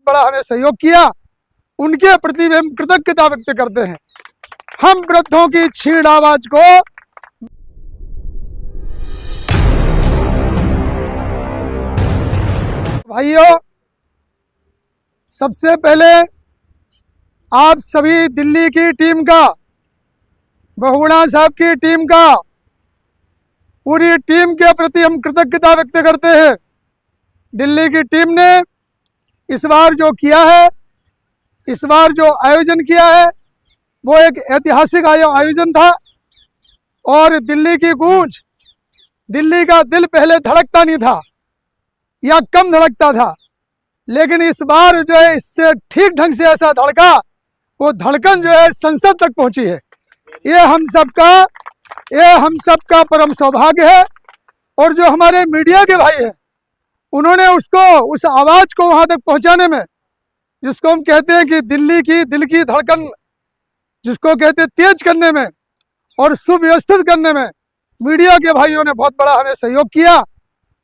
बड़ा हमें सहयोग किया, उनके प्रति भी हम कृतज्ञता व्यक्त करते हैं। हम वृद्धों की छीण आवाज को भाइयों, सबसे पहले आप सभी दिल्ली की टीम का, बहुगुणा साहब की टीम का, पूरी टीम के प्रति हम कृतज्ञता व्यक्त करते हैं। दिल्ली की टीम ने इस बार जो किया है, इस बार जो आयोजन किया है, वो एक ऐतिहासिक आयोजन था। और दिल्ली की गूंज, दिल्ली का दिल पहले धड़कता नहीं था या कम धड़कता था, लेकिन इस बार जो है इससे ठीक ढंग से ऐसा धड़का, वो धड़कन जो है संसद तक पहुंची है। ये हम सबका परम सौभाग्य है। और जो हमारे मीडिया के भाई हैं, उन्होंने उस आवाज को वहां तक पहुंचाने में, जिसको हम कहते हैं कि दिल की धड़कन जिसको कहते हैं, तेज करने में और सुव्यवस्थित करने में मीडिया के भाइयों ने बहुत बड़ा हमें सहयोग किया।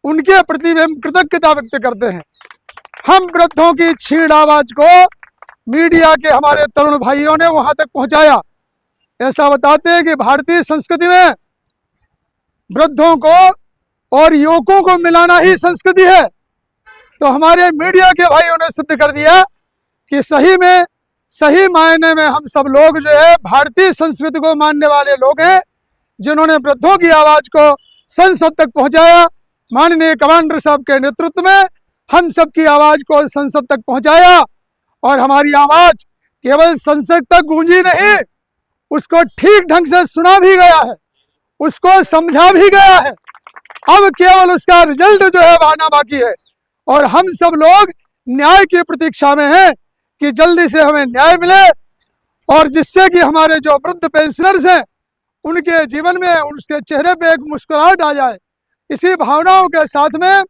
उनके प्रति भी हम कृतज्ञता व्यक्त करते हैं। हम वृद्धों की छीण आवाज को मीडिया के हमारे तरुण भाइयों ने वहां तक पहुंचाया। ऐसा बताते हैं कि भारतीय संस्कृति में वृद्धों को और युवकों को मिलाना ही संस्कृति है। तो हमारे मीडिया के भाइयों ने सिद्ध कर दिया कि सही मायने में हम सब लोग जो है भारतीय संस्कृति को मानने वाले लोग हैं, जिन्होंने वृद्धों की आवाज को संसद तक पहुंचाया। माननीय कमांडर साहब के नेतृत्व में हम सब की आवाज को संसद तक पहुंचाया, और हमारी आवाज केवल संसद तक गूंजी नहीं, उसको ठीक ढंग से सुना भी गया है, उसको समझा भी गया है। अब केवल उसका रिजल्ट जो है आना बाकी है, और हम सब लोग न्याय की प्रतीक्षा में हैं कि जल्दी से हमें न्याय मिले, और जिससे कि हमारे जो वृद्ध पेंशनर्स हैं, उनके जीवन में, उनके चेहरे पे एक मुस्कुराहट आ जाए। इसी भावनाओं के साथ में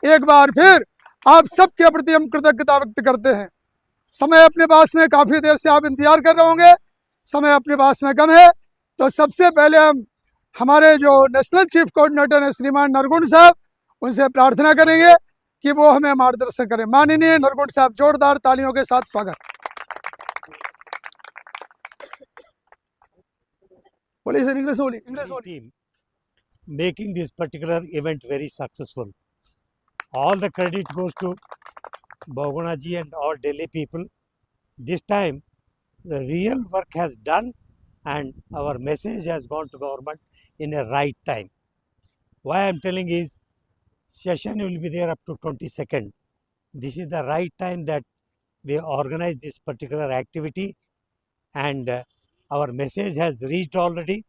एक बार फिर आप सबके प्रति हम कृतज्ञता व्यक्त करते हैं। समय अपने पास में काफी देर से आप इंतजार कर रहे होंगे, समय अपने पास में कम है, तो सबसे पहले हम हमारे जो नेशनल चीफ कोऑर्डिनेटर हैं श्रीमान नरगुण साहब, उनसे प्रार्थना करेंगे कि वो हमें मार्गदर्शन करें। माननीय नरगुण साहब, जोरदार तालियों के साथ स्वागत। बोलिए सर, इंग्लिश बोलिए। Making this particular event very successful. All the credit goes to Bahuguna ji and all Delhi people. This time, the real work has done and our message has gone to government in a right time. Why I am telling is, session will be there up to 22nd. This is the right time that we organize this particular activity, and our message has reached already,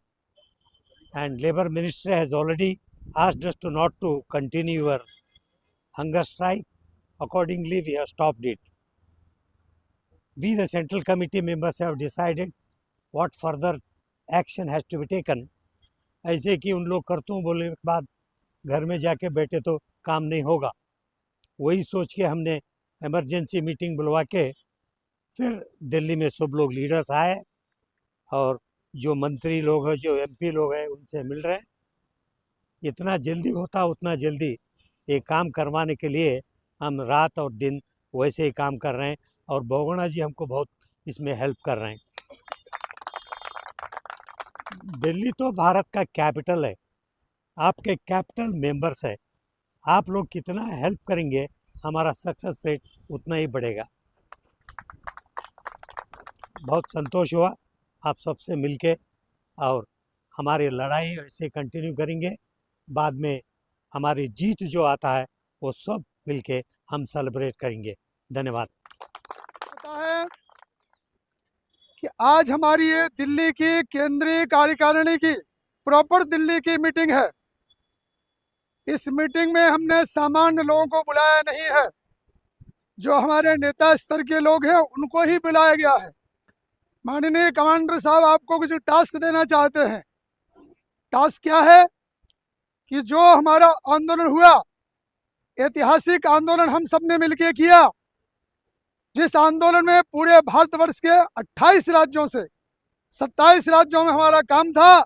and Labour Ministry has already asked us to not to continue our hunger strike. Accordingly, we have stopped it. We, the Central Committee members, have decided what further action has to be taken. ऐसे कि उन लोग करतूं बोलने के बाद घर में जाके बैठे तो काम नहीं होगा, वही सोच के हमने इमरजेंसी मीटिंग बुलवा के फिर दिल्ली में सब लोग लीडर्स आए, और जो मंत्री लोग हैं, जो एमपी लोग हैं, उनसे मिल रहे हैं। इतना जल्दी होता उतना जल्दी ये काम करवाने के लिए हम रात और दिन वैसे ही काम कर रहे हैं, और बहुगुणा जी हमको बहुत इसमें हेल्प कर रहे हैं। दिल्ली तो भारत का कैपिटल है, आपके कैपिटल मेंबर्स है, आप लोग कितना हेल्प करेंगे हमारा सक्सेस रेट उतना ही बढ़ेगा। बहुत संतोष हुआ आप सबसे मिलके, और हमारी लड़ाई ऐसे कंटिन्यू करेंगे। बाद में हमारी जीत जो आता है वो सब मिलके हम सेलिब्रेट करेंगे। धन्यवाद। पता है कि आज हमारी ये दिल्ली की केंद्रीय कार्यकारिणी की प्रॉपर दिल्ली की मीटिंग है। इस मीटिंग में हमने सामान्य लोगों को बुलाया नहीं है, जो हमारे नेता स्तर के लोग हैं उनको ही बुलाया गया है। माननीय कमांडर साहब आपको कुछ टास्क देना चाहते हैं। टास्क क्या है कि जो हमारा आंदोलन हुआ, ऐतिहासिक आंदोलन हम सब ने मिलकर किया, जिस आंदोलन में पूरे भारतवर्ष के 28 राज्यों से 27 राज्यों में हमारा काम था,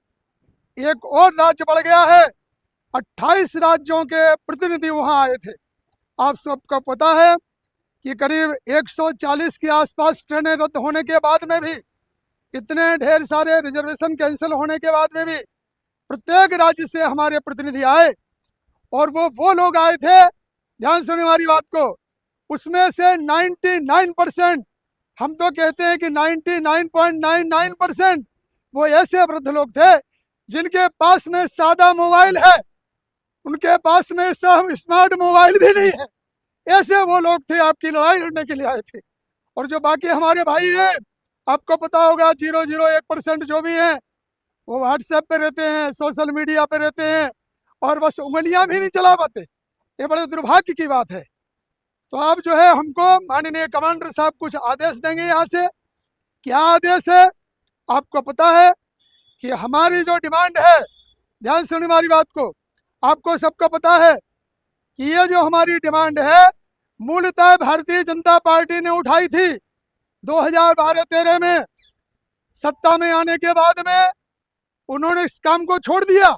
एक और राज्य बढ़ गया है, 28 राज्यों के प्रतिनिधि वहां आए थे। आप सबको पता है कि करीब 140 के आसपास ट्रेनें रद्द होने के बाद में भी, इतने ढेर सारे रिजर्वेशन कैंसिल होने के बाद में भी प्रत्येक राज्य से हमारे प्रतिनिधि आए, और वो लोग आए थे, ध्यान सुनिए हमारी बात को, उसमें से 99%, हम तो कहते हैं कि 99.99% वो ऐसे वृद्ध लोग थे जिनके पास में सादा मोबाइल है, उनके पास में सब स्मार्ट मोबाइल भी नहीं है। ऐसे वो लोग थे, आपकी लड़ाई लड़ने के लिए आए थे। और जो बाकी हमारे भाई हैं, आपको पता होगा 001% जो भी हैं, वो व्हाट्सएप पे रहते हैं, सोशल मीडिया पे रहते हैं, और बस उंगलियां भी नहीं चला पाते। ये बड़े दुर्भाग्य की बात है। तो आप जो है हमको माननीय कमांडर साहब कुछ आदेश देंगे यहाँ से। क्या आदेश है? आपको पता है कि हमारी जो डिमांड है, ध्यान सुनिए हमारी बात को, आपको सबको पता है कि ये जो हमारी डिमांड है मूलतः भारतीय जनता पार्टी ने उठाई थी 2012-13 में। सत्ता में आने के बाद में उन्होंने इस काम को छोड़ दिया,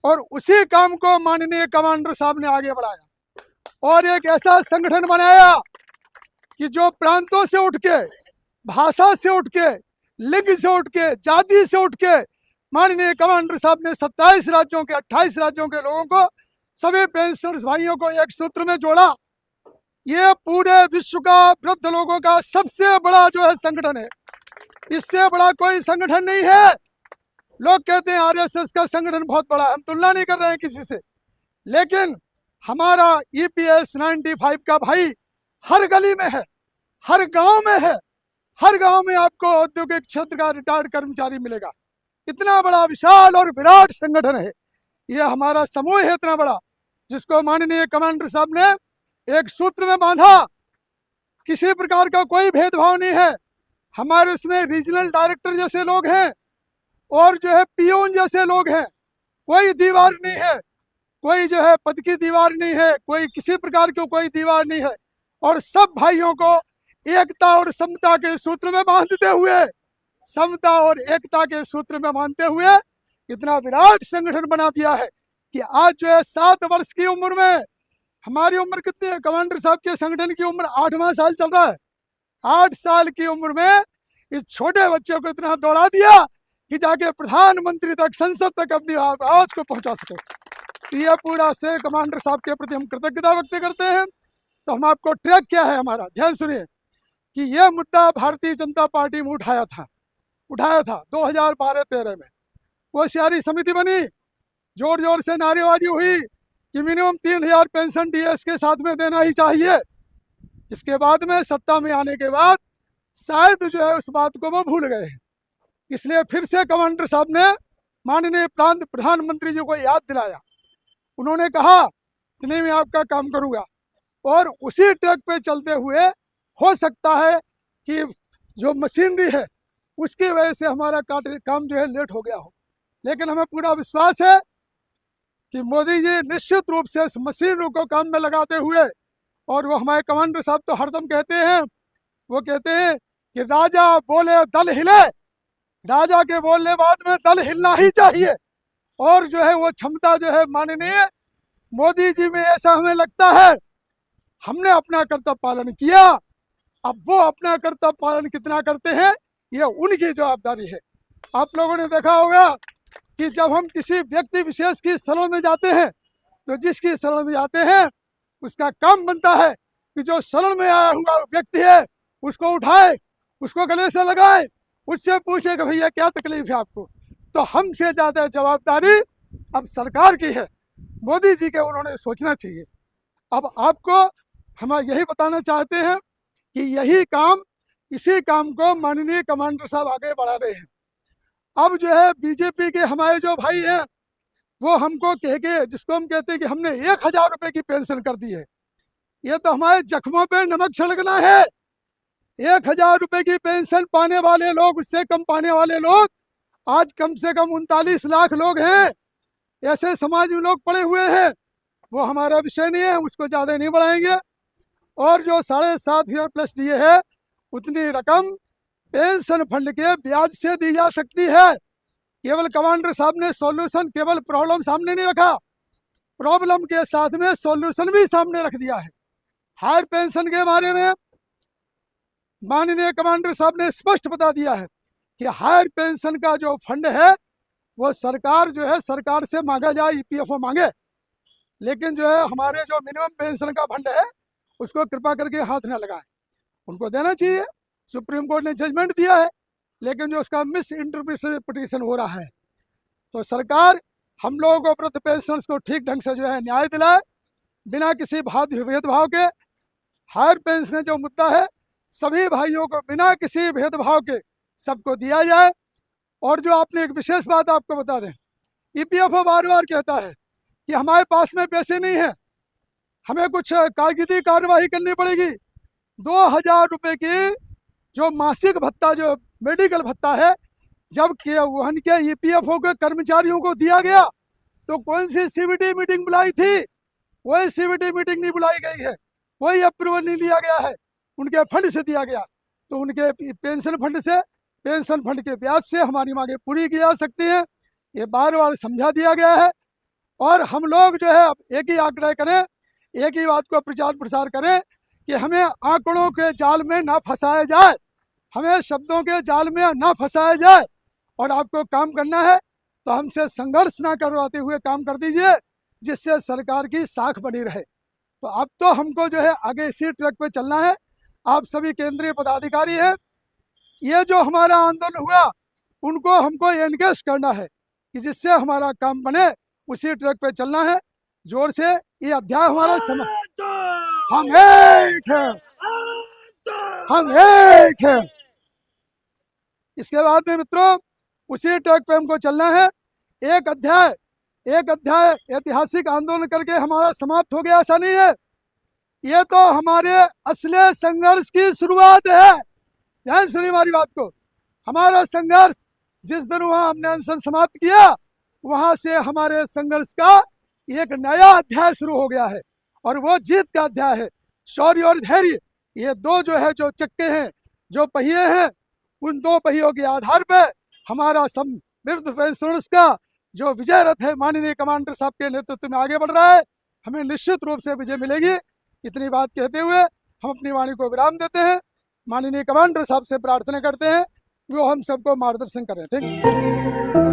और उसी काम को माननीय कमांडर साहब ने आगे बढ़ाया और एक ऐसा संगठन बनाया कि जो प्रांतों से उठ के, भाषा से उठ के, लिंग से उठ के, जाति से उठ के, माननीय कमांडर साहब ने 27 राज्यों के 28 राज्यों के लोगों को, सभी पेंशनर्स भाइयों को एक सूत्र में जोड़ा। ये पूरे विश्व का वृद्ध लोगों का सबसे बड़ा जो है संगठन है, इससे बड़ा कोई संगठन नहीं है। लोग कहते हैं आरएसएस का संगठन बहुत बड़ा है, हम तुलना नहीं कर रहे हैं किसी से, लेकिन हमारा ईपीएस 95 का भाई हर गली में है, हर गांव में है, हर गांव में आपको औद्योगिक क्षेत्र का रिटायर्ड कर्मचारी मिलेगा। इतना बड़ा विशाल और विराट संगठन है ये हमारा समूह है, इतना बड़ा, जिसको माननीय कमांडर साहब ने एक सूत्र में बांधा। किसी प्रकार का कोई भेदभाव नहीं है। हमारे इसमें रीजनल डायरेक्टर जैसे लोग हैं और जो है पियून जैसे लोग हैं, कोई दीवार नहीं है, कोई जो है पद की दीवार नहीं है, कोई किसी प्रकार की कोई दीवार नहीं है, और सब भाइयों को एकता और समता के सूत्र में बांधते हुए, समता और एकता के सूत्र में बांधते हुए इतना विराट संगठन बना दिया है कि आज जो है 7 वर्ष की उम्र में, हमारी उम्र कितनी है, कमांडर साहब के संगठन की उम्र 8वां साल चल रहा है, 8 साल की उम्र में इस छोटे बच्चे को इतना दौड़ा दिया कि जाके प्रधानमंत्री तक, संसद तक अपनी आवाज को पहुंचा सके। ये पूरा से कमांडर साहब के प्रति हम कृतज्ञता व्यक्त करते हैं। तो हम आपको ट्रैक क्या है हमारा, ध्यान सुनिए कि यह मुद्दा भारतीय जनता पार्टी में उठाया था 2012-13 में। होशियारी समिति बनी, जोर जोर से नारेबाजी हुई कि मिनिमम 3000 पेंशन डीएस के साथ में देना ही चाहिए। इसके बाद में सत्ता में आने के बाद शायद जो है उस बात को वो भूल गए हैं, इसलिए फिर से कमांडर साहब ने माननीय प्रांत प्रधानमंत्री जी को याद दिलाया। उन्होंने कहा कि नहीं, मैं आपका काम करूंगा, और उसी ट्रैक पे चलते हुए हो सकता है कि जो मशीनरी है उसकी वजह से हमारा काम जो है लेट हो गया हो, लेकिन हमें पूरा विश्वास है कि मोदी जी निश्चित रूप से इस मशीनरी को काम में लगाते हुए, और वो हमारे कमांडर साहब तो हरदम कहते हैं, वो कहते हैं कि राजा बोले दल हिले, राजा के बोलने बाद में दल हिलना ही चाहिए। और जो है वो क्षमता जो है माननीय मोदी जी में ऐसा हमें लगता है। हमने अपना कर्तव्य पालन किया, अब वो अपना कर्तव्य पालन कितना करते हैं ये उनकी जवाबदारी है। आप लोगों ने देखा होगा कि जब हम किसी व्यक्ति विशेष की शरण में जाते हैं, तो जिसकी शरण में जाते हैं उसका काम बनता है कि जो शरण में आया हुआ व्यक्ति है उसको उठाए, उसको गले से लगाए, उससे पूछे कि भैया क्या तकलीफ है आपको। तो हमसे ज़्यादा जवाबदारी अब सरकार की है, मोदी जी के उन्होंने सोचना चाहिए। अब आपको हम यही बताना चाहते हैं कि यही काम, इसी काम को माननीय कमांडर साहब आगे बढ़ा रहे हैं। अब जो है बीजेपी के हमारे जो भाई हैं वो हमको कह के, जिसको हम कहते हैं कि हमने 1000 रुपये की पेंशन कर दी है, ये तो हमारे जख्मों पे नमक छिड़कना है। 1000 रुपये की पेंशन पाने वाले लोग, उससे कम पाने वाले लोग आज कम से कम 39 लाख लोग हैं। ऐसे समाज में लोग पड़े हुए हैं, वो हमारा विषय नहीं है, उसको ज़्यादा नहीं बढ़ाएंगे। और जो 7.5 प्लस दिए है, उतनी रकम पेंशन फंड के ब्याज से दी जा सकती है। केवल कमांडर साहब ने सॉल्यूशन, केवल प्रॉब्लम सामने नहीं रखा, प्रॉब्लम के साथ में सॉल्यूशन भी सामने रख दिया है हायर पेंशन के बारे में माननीय कमांडर साहब ने स्पष्ट बता दिया है कि हायर पेंशन का जो फंड है वो सरकार जो है सरकार से मांगा जाए, ईपीएफओ मांगे, लेकिन जो है हमारे जो मिनिमम पेंशन का फंड है उसको कृपा करके हाथ न लगाए, उनको देना चाहिए। सुप्रीम कोर्ट ने जजमेंट दिया है, लेकिन जो उसका मिस इंटरप्रिटेशन हो रहा है, तो सरकार हम लोगों को वृद्ध पेंशनर्स को ठीक ढंग से जो है न्याय दिलाए, बिना किसी भेदभाव के। हायर पेंशन जो मुद्दा है सभी भाइयों को बिना किसी भेदभाव के सबको दिया जाए। और जो आपने एक विशेष बात आपको बता दें, ईपीएफओ बार बार कहता है कि हमारे पास में पैसे नहीं है, हमें कुछ कागजी कार्रवाई करनी पड़ेगी। 2000 रुपये की जो मासिक भत्ता, जो मेडिकल भत्ता है, जब वहन के ईपीएफओ के कर्मचारियों को दिया गया तो कौन सी सीबीटी मीटिंग बुलाई थी? वही सीबीटी मीटिंग नहीं बुलाई गई है, कोई अप्रूवल नहीं लिया गया है, उनके फंड से दिया गया। तो उनके पेंशन फंड से, पेंशन फंड के ब्याज से हमारी मांगे पूरी की जा सकती हैं, ये बार बार समझा दिया गया है। और हम लोग जो है एक ही आग्रह करें, एक ही बात को प्रचार प्रसार करें कि हमें आंकड़ों के जाल में ना फंसाया जाए, हमें शब्दों के जाल में ना फंसाया जाए। और आपको काम करना है तो हमसे संघर्ष ना करवाते हुए काम कर दीजिए, जिससे सरकार की साख बनी रहे। तो अब तो हमको जो है आगे इसी ट्रैक पे चलना है। आप सभी केंद्रीय पदाधिकारी हैं, ये जो हमारा आंदोलन हुआ उनको हमको एनगेज करना है कि जिससे हमारा काम बने, उसी ट्रैक पे चलना है। जोर से ये अध्याय हमारा हम एक हैं, हम एक हैं। इसके बाद में मित्रों उसी ट्रैक पे हमको चलना है। एक अध्याय ऐतिहासिक आंदोलन करके हमारा समाप्त हो गया, ऐसा नहीं है। ये तो हमारे असली संघर्ष की शुरुआत है। ध्यान सुनिए हमारी बात को। हमारा संघर्ष जिस दिन वहां हमने अनशन समाप्त किया, वहां से हमारे संघर्ष का एक नया अध्याय शुरू हो गया है, और वो जीत का अध्याय है। शौर्य और धैर्य, ये दो जो है जो चक्के हैं, जो पहिए हैं, उन दो पहियों के आधार पर हमारा वृद्ध पेंशनर्स का जो विजय रथ है माननीय कमांडर साहब के नेतृत्व में आगे बढ़ रहा है। हमें निश्चित रूप से विजय मिलेगी। इतनी बात कहते हुए हम अपनी वाणी को विराम देते हैं। माननीय कमांडर साहब से प्रार्थना करते हैं कि वो हम सबको मार्गदर्शन करें। Thank you.